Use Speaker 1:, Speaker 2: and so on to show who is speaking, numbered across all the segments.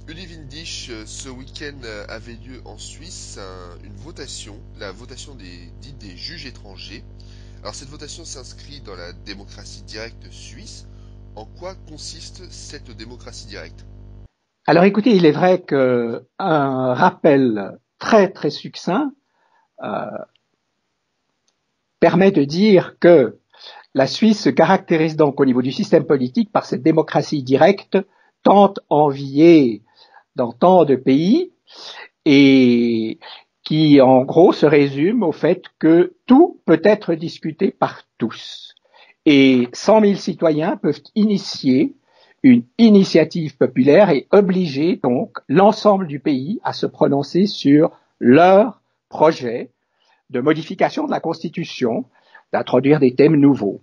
Speaker 1: Ulli Windisch, ce week-end avait lieu en Suisse une votation, la votation dite des juges étrangers. Alors cette votation s'inscrit dans la démocratie directe suisse. En quoi consiste cette démocratie directe?
Speaker 2: Alors écoutez, il est vrai qu'un rappel très très succinct euh, permet de dire que la Suisse se caractérise donc au niveau du système politique par cette démocratie directe tant enviée dans tant de pays et qui en gros se résume au fait que tout peut être discuté par tous. Et 100 000 citoyens peuvent initier une initiative populaire et obliger donc l'ensemble du pays à se prononcer sur leur projet de modification de la Constitution, d'introduire des thèmes nouveaux.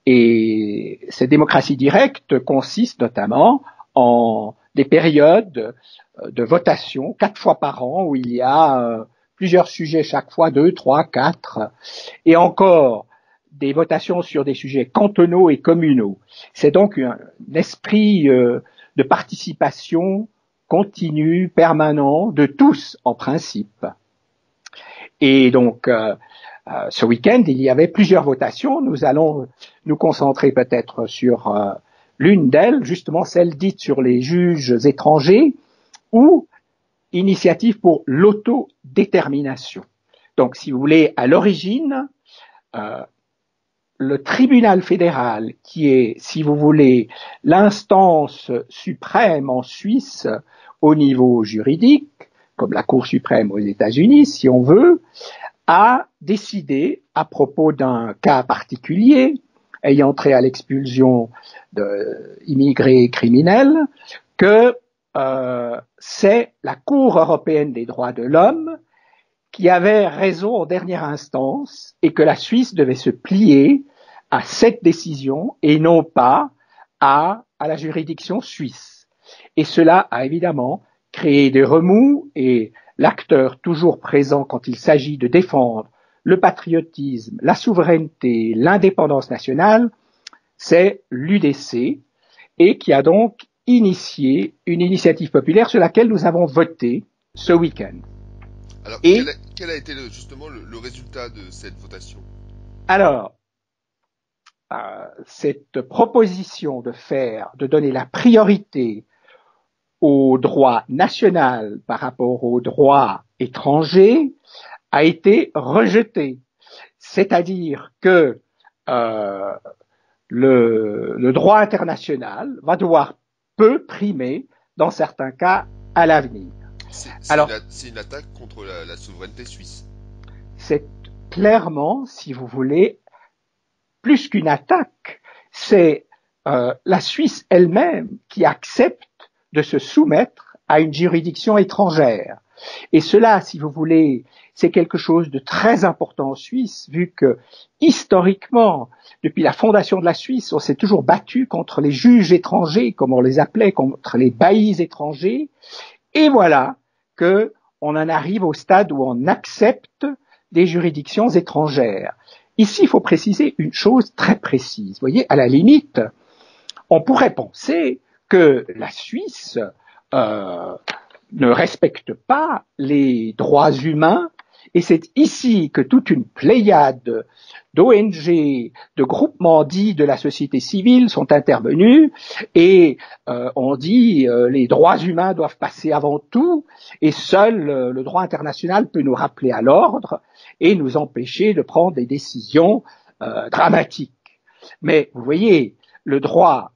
Speaker 2: Et cette démocratie directe consiste notamment en des périodes de votation 4 fois par an où il y a plusieurs sujets chaque fois, 2, 3, 4, et encore des votations sur des sujets cantonaux et communaux. C'est donc un esprit de participation continue, permanent, de tous en principe. Et donc, ce week-end, il y avait plusieurs votations. Nous allons nous concentrer peut-être sur l'une d'elles, justement celle dite sur les juges étrangers ou initiative pour l'autodétermination. Donc, si vous voulez, à l'origine, euh, le tribunal fédéral, qui est, si vous voulez, l'instance suprême en Suisse au niveau juridique, comme la Cour suprême aux États-Unis, si on veut, a décidé, à propos d'un cas particulier, ayant trait à l'expulsion d'immigrés criminels, que c'est la Cour européenne des droits de l'homme qui avait raison en dernière instance et que la Suisse devait se plier à cette décision et non pas à la juridiction suisse. Et cela a évidemment créé des remous et l'acteur toujours présent quand il s'agit de défendre le patriotisme, la souveraineté, l'indépendance nationale, c'est l'UDC et qui a donc initié une initiative populaire sur laquelle nous avons voté ce week-end.
Speaker 1: Alors
Speaker 2: Et
Speaker 1: quel a été justement le résultat de cette votation?
Speaker 2: alors, cette proposition de donner la priorité au droit national par rapport au droit étranger a été rejetée. C'est-à-dire que euh, le droit international va devoir peu primer dans certains cas à l'avenir. Alors,
Speaker 1: C'est une attaque contre la souveraineté suisse.
Speaker 2: c'est clairement, si vous voulez, plus qu'une attaque, c'est la Suisse elle-même qui accepte de se soumettre à une juridiction étrangère. Et cela, si vous voulez, c'est quelque chose de très important en Suisse, vu que historiquement, depuis la fondation de la Suisse, on s'est toujours battu contre les juges étrangers, comme on les appelait, contre les baillis étrangers. Et voilà que on en arrive au stade où on accepte des juridictions étrangères. Ici, il faut préciser une chose très précise. Vous voyez, à la limite, on pourrait penser que la Suisse ne respecte pas les droits humains et c'est ici que toute une pléiade d'ONG, de groupements dits de la société civile sont intervenus et on dit les droits humains doivent passer avant tout et seul le droit international peut nous rappeler à l'ordre et nous empêcher de prendre des décisions dramatiques. Mais vous voyez, le droit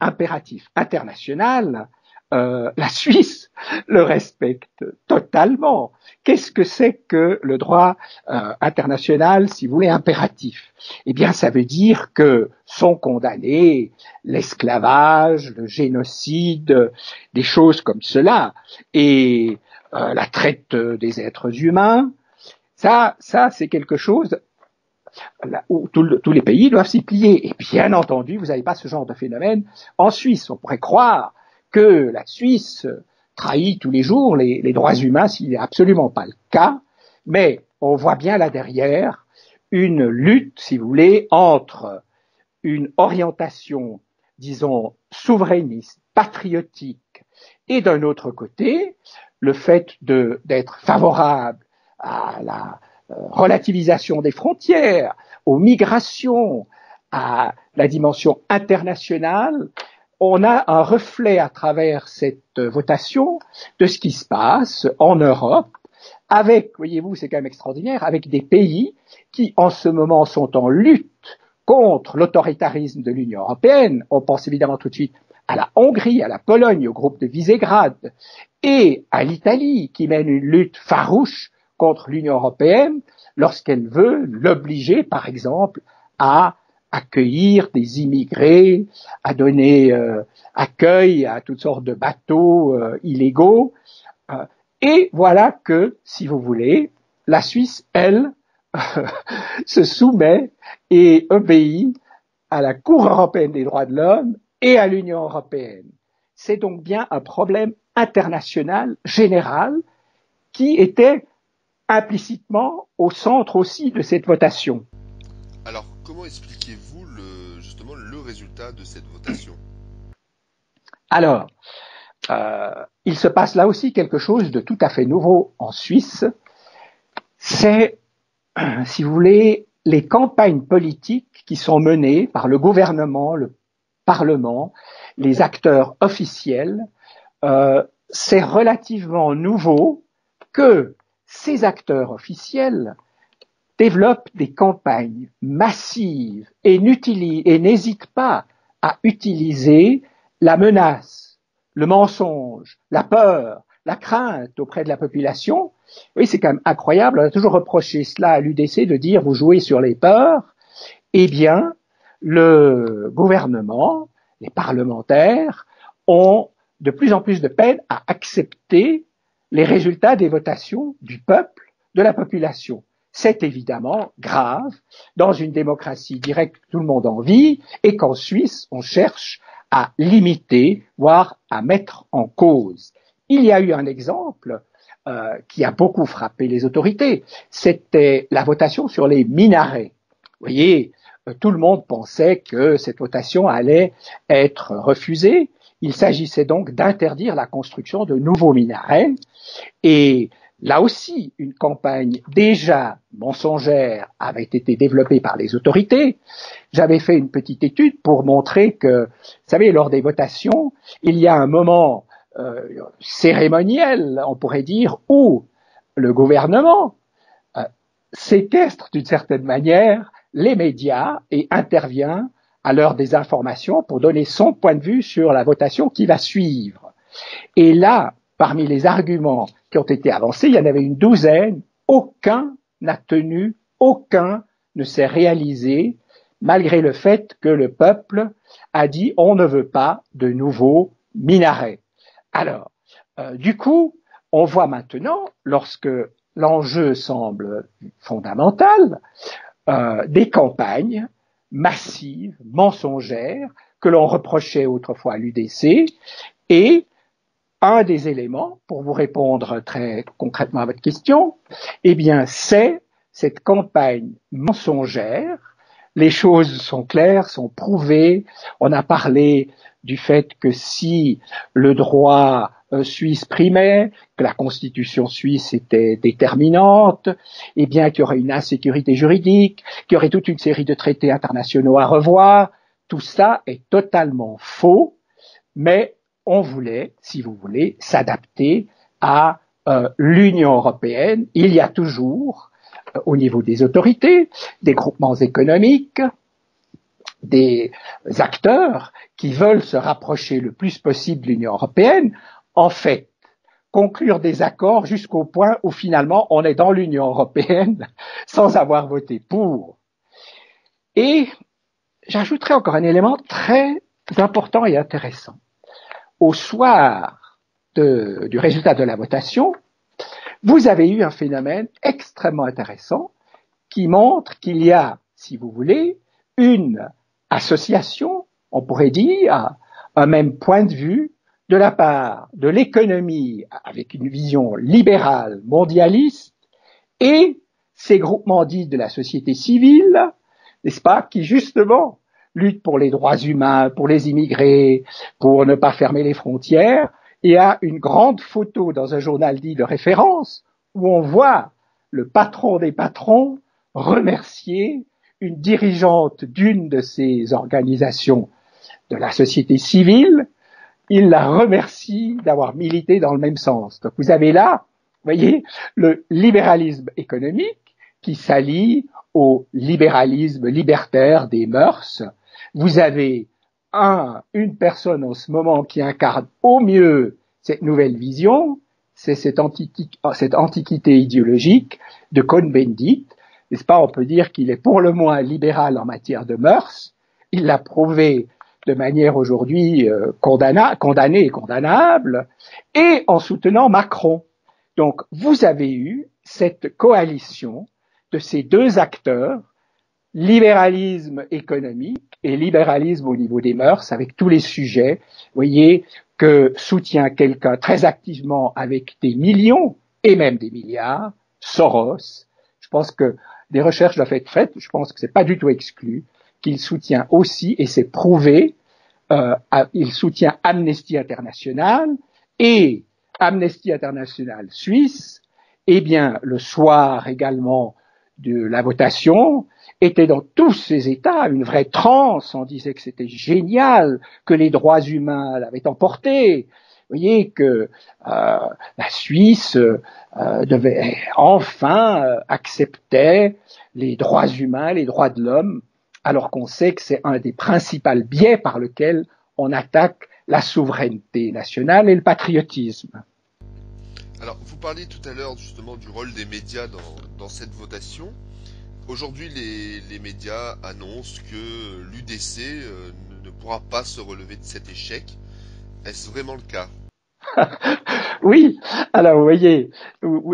Speaker 2: impératif international, la Suisse le respecte totalement. Qu'est-ce que c'est que le droit international, si vous voulez, impératif? Eh bien, ça veut dire que sont condamnés l'esclavage, le génocide, des choses comme cela, et la traite des êtres humains. Ça, c'est quelque chose où tous les pays doivent s'y plier. Et bien entendu, vous n'avez pas ce genre de phénomène en Suisse. On pourrait croire que la Suisse trahit tous les jours les droits humains, ce n'est absolument pas le cas, mais on voit bien là derrière une lutte, si vous voulez, entre une orientation, disons, souverainiste, patriotique et d'un autre côté, le fait d'être favorable à la relativisation des frontières, aux migrations, à la dimension internationale, on a un reflet à travers cette votation de ce qui se passe en Europe, avec, voyez-vous, c'est quand même extraordinaire, avec des pays qui en ce moment sont en lutte contre l'autoritarisme de l'Union européenne. On pense évidemment tout de suite à la Hongrie, à la Pologne, au groupe de Visegrad, et à l'Italie, qui mène une lutte farouche contre l'Union européenne lorsqu'elle veut l'obliger, par exemple, à accueillir des immigrés, à donner accueil à toutes sortes de bateaux illégaux. Et voilà que, si vous voulez, la Suisse, elle, se soumet et obéit à la Cour européenne des droits de l'homme et à l'Union européenne. C'est donc bien un problème international général qui était implicitement au centre aussi de cette votation.
Speaker 1: Alors, comment expliquez-vous justement le résultat de cette votation?
Speaker 2: Alors, il se passe là aussi quelque chose de tout à fait nouveau en Suisse. C'est, si vous voulez, les campagnes politiques qui sont menées par le gouvernement, le Parlement, les acteurs officiels. C'est relativement nouveau que ces acteurs officiels développent des campagnes massives et n'hésitent pas à utiliser la menace, le mensonge, la peur, la crainte auprès de la population. Oui, c'est quand même incroyable. On a toujours reproché cela à l'UDC de dire vous jouez sur les peurs. Eh bien, le gouvernement, les parlementaires ont de plus en plus de peine à accepter les résultats des votations du peuple, de la population. C'est évidemment grave dans une démocratie directe que tout le monde en vit et qu'en Suisse, on cherche à limiter, voire à mettre en cause. Il y a eu un exemple qui a beaucoup frappé les autorités, c'était la votation sur les minarets. Vous voyez, tout le monde pensait que cette votation allait être refusée. Il s'agissait donc d'interdire la construction de nouveaux minarets. Et là aussi, une campagne déjà mensongère avait été développée par les autorités. J'avais fait une petite étude pour montrer que, vous savez, lors des votations, il y a un moment cérémoniel, on pourrait dire, où le gouvernement séquestre d'une certaine manière les médias et intervient à l'heure des informations pour donner son point de vue sur la votation qui va suivre. Et là, parmi les arguments qui ont été avancés, il y en avait une douzaine, aucun n'a tenu, aucun ne s'est réalisé, malgré le fait que le peuple a dit on ne veut pas de nouveaux minarets. Alors, du coup, on voit maintenant, lorsque l'enjeu semble fondamental, des campagnes massives, mensongères, que l'on reprochait autrefois à l'UDC, et un des éléments, pour vous répondre très concrètement à votre question, eh bien, c'est cette campagne mensongère. Les choses sont claires, sont prouvées. On a parlé du fait que si le droit suisse primait, que la constitution suisse était déterminante, eh bien qu'il y aurait une insécurité juridique, qu'il y aurait toute une série de traités internationaux à revoir. Tout ça est totalement faux, mais on voulait, si vous voulez, s'adapter à l'Union européenne. Il y a toujours, au niveau des autorités, des groupements économiques, des acteurs qui veulent se rapprocher le plus possible de l'Union européenne, en fait, conclure des accords jusqu'au point où finalement on est dans l'Union européenne sans avoir voté pour. Et j'ajouterai encore un élément très important et intéressant. Au soir du résultat de la votation, vous avez eu un phénomène extrêmement intéressant qui montre qu'il y a, si vous voulez, une association, on pourrait dire, un même point de vue de la part de l'économie avec une vision libérale, mondialiste, et ces groupements dits de la société civile, n'est-ce pas, qui justement luttent pour les droits humains, pour les immigrés, pour ne pas fermer les frontières, il y a une grande photo dans un journal dit de référence où on voit le patron des patrons remercier une dirigeante d'une de ces organisations de la société civile. Il la remercie d'avoir milité dans le même sens. Donc vous avez là, vous voyez, le libéralisme économique qui s'allie au libéralisme libertaire des mœurs. Vous avez une personne en ce moment qui incarne au mieux cette nouvelle vision, c'est cette antiquité idéologique de Cohn-Bendit. N'est-ce pas? On peut dire qu'il est pour le moins libéral en matière de mœurs. Il l'a prouvé de manière aujourd'hui condamnée et condamnable, et en soutenant Macron. Donc, vous avez eu cette coalition de ces deux acteurs, libéralisme économique et libéralisme au niveau des mœurs, avec tous les sujets, vous voyez, que soutient quelqu'un très activement avec des millions et même des milliards, Soros. Je pense que des recherches doivent être faites, je pense que c'est pas du tout exclu, qu'il soutient aussi, et c'est prouvé, il soutient Amnesty International et Amnesty International Suisse, eh bien, le soir également de la votation, était dans tous ces États une vraie transe. On disait que c'était génial, que les droits humains l'avaient emporté. Vous voyez que la Suisse devait enfin accepter les droits humains, les droits de l'homme, alors qu'on sait que c'est un des principaux biais par lesquels on attaque la souveraineté nationale et le patriotisme.
Speaker 1: Alors, vous parliez tout à l'heure justement du rôle des médias dans cette votation. Aujourd'hui, les médias annoncent que l'UDC ne pourra pas se relever de cet échec. Est-ce vraiment le cas?
Speaker 2: Oui, alors vous voyez,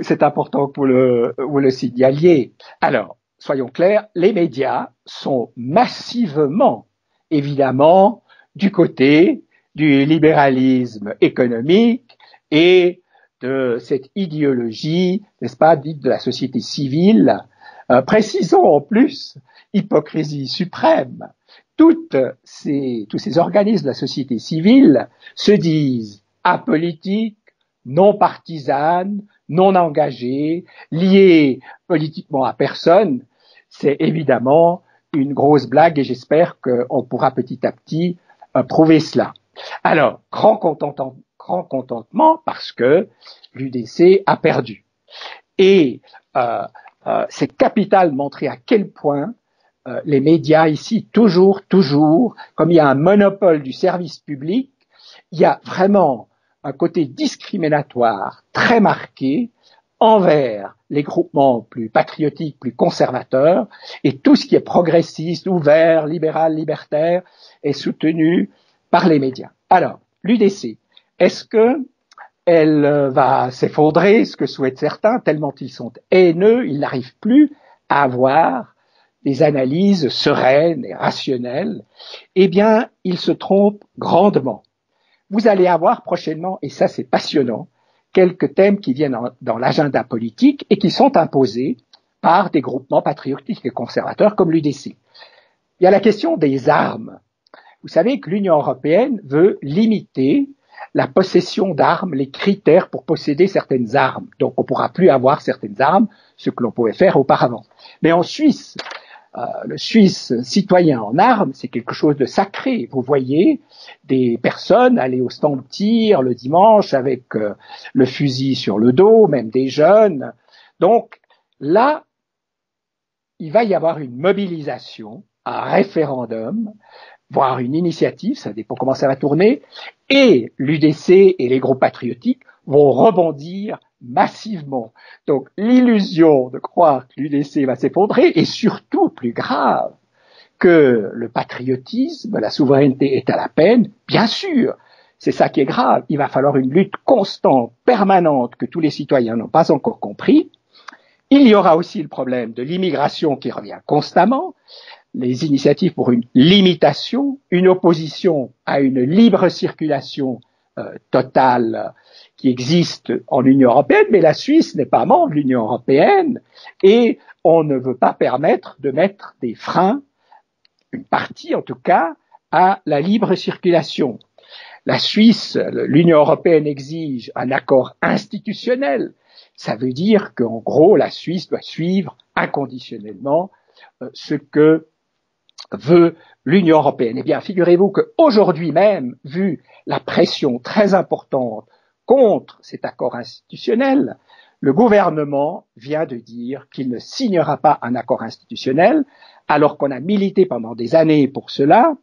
Speaker 2: c'est important que vous le signaliez. Alors, soyons clairs, les médias sont massivement, évidemment, du côté du libéralisme économique et de cette idéologie, n'est-ce pas, dite de la société civile. Précisons en plus, hypocrisie suprême, tous ces organismes de la société civile se disent apolitiques, non partisanes, non engagées, liées politiquement à personne. C'est évidemment une grosse blague et j'espère qu'on pourra petit à petit prouver cela. Alors, grand contentement parce que l'UDC a perdu. Et c'est capital de montrer à quel point les médias ici, toujours, comme il y a un monopole du service public, il y a vraiment un côté discriminatoire très marqué envers les groupements plus patriotiques, plus conservateurs, et tout ce qui est progressiste, ouvert, libéral, libertaire, est soutenu par les médias. Alors, l'UDC, est-ce que elle va s'effondrer, ce que souhaitent certains, tellement ils sont haineux, ils n'arrivent plus à avoir des analyses sereines et rationnelles? Eh bien, ils se trompent grandement. Vous allez avoir prochainement, et ça c'est passionnant, quelques thèmes qui viennent dans l'agenda politique et qui sont imposés par des groupements patriotiques et conservateurs comme l'UDC. Il y a la question des armes. Vous savez que l'Union européenne veut limiter la possession d'armes, les critères pour posséder certaines armes. Donc on ne pourra plus avoir certaines armes, ce que l'on pouvait faire auparavant. Mais en Suisse, le Suisse citoyen en armes, c'est quelque chose de sacré. Vous voyez des personnes aller au stand de tir le dimanche avec le fusil sur le dos, même des jeunes. Donc là, il va y avoir une mobilisation, un référendum, voire une initiative, ça dépend comment ça va tourner, et l'UDC et les groupes patriotiques vont rebondir massivement. Donc l'illusion de croire que l'UDC va s'effondrer est surtout plus grave que le patriotisme, la souveraineté est à la peine, bien sûr, c'est ça qui est grave. Il va falloir une lutte constante, permanente, que tous les citoyens n'ont pas encore compris. Il y aura aussi le problème de l'immigration qui revient constamment, les initiatives pour une limitation, une opposition à une libre circulation totale qui existe en Union européenne, mais la Suisse n'est pas membre de l'Union européenne et on ne veut pas permettre de mettre des freins, une partie en tout cas, à la libre circulation. la Suisse, l'Union européenne exige un accord institutionnel. Ça veut dire qu'en gros, la Suisse doit suivre inconditionnellement ce que veut l'Union européenne. Eh bien, figurez-vous qu'aujourd'hui même, vu la pression très importante contre cet accord institutionnel, le gouvernement vient de dire qu'il ne signera pas un accord institutionnel, alors qu'on a milité pendant des années pour cela.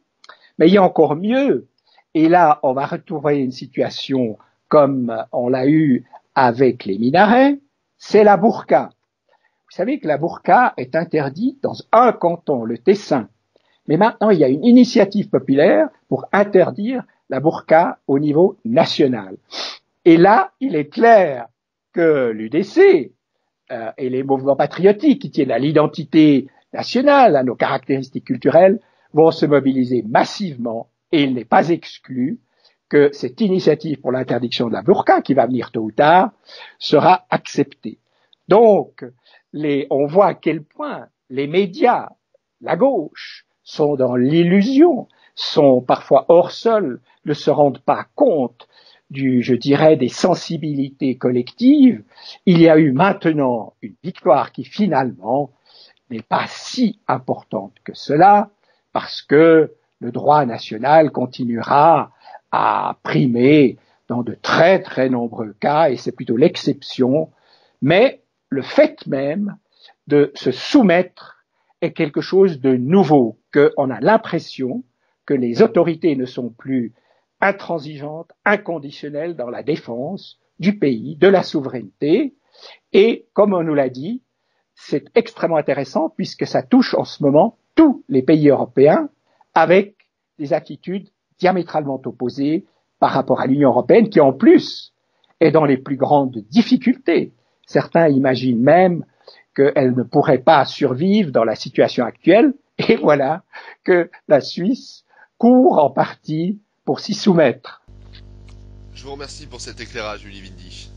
Speaker 2: Mais il y a encore mieux. Et là, on va retrouver une situation comme on l'a eu avec les minarets, c'est la burqa. Vous savez que la burqa est interdite dans un canton, le Tessin. Mais maintenant, il y a une initiative populaire pour interdire la burqa au niveau national. Et là, il est clair que l'UDC et les mouvements patriotiques qui tiennent à l'identité nationale, à nos caractéristiques culturelles, vont se mobiliser massivement et il n'est pas exclu que cette initiative pour l'interdiction de la burqa, qui va venir tôt ou tard, sera acceptée. Donc, on voit à quel point les médias, la gauche, sont dans l'illusion, sont parfois hors sol, ne se rendent pas compte je dirais, des sensibilités collectives. Il y a eu maintenant une victoire qui finalement n'est pas si importante que cela, parce que le droit national continuera à primer dans de très très nombreux cas, et c'est plutôt l'exception, mais le fait même de se soumettre est quelque chose de nouveau, qu'on a l'impression que les autorités ne sont plus intransigeantes, inconditionnelles dans la défense du pays, de la souveraineté, et comme on nous l'a dit, c'est extrêmement intéressant puisque ça touche en ce moment tous les pays européens avec des attitudes diamétralement opposées par rapport à l'Union européenne qui en plus est dans les plus grandes difficultés. Certains imaginent même qu'elle ne pourrait pas survivre dans la situation actuelle et voilà que la Suisse court en partie pour s'y soumettre.
Speaker 1: Je vous remercie pour cet éclairage, Uli Windisch.